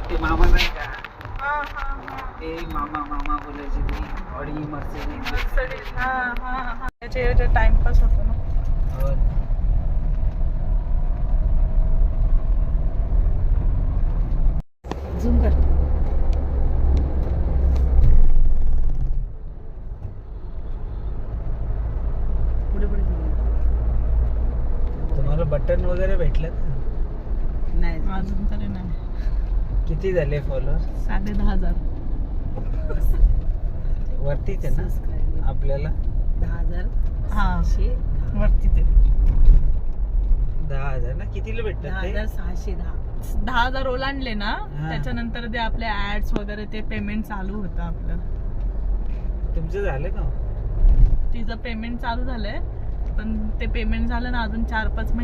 ते मामा नाही का, ते मामा बोलायचे ते ऑडी मर्सिडीज. त्याचे टाइमपास होतो ना. झूम कर. पुढे पुढे तुम्हाला बटन वगैरे भेटलं नाही अजून तरी नाही. किती झाले फॉलोअर? 10,500 वरतीच आहे ना आपल्याला? 10,000. हा वरती ते 10,000 ना. कितीला भेटतात ते? 10,610. 10,000 ओलांडले ना त्याच्यानंतर ते आपले ऍड्स वगैरे ते पेमेंट चालू होतं आपलं. तुमचं झालं का? तिचं पेमेंट चालू झालंय पण ते पेमेंट झालं ना अजून 4-5 महिने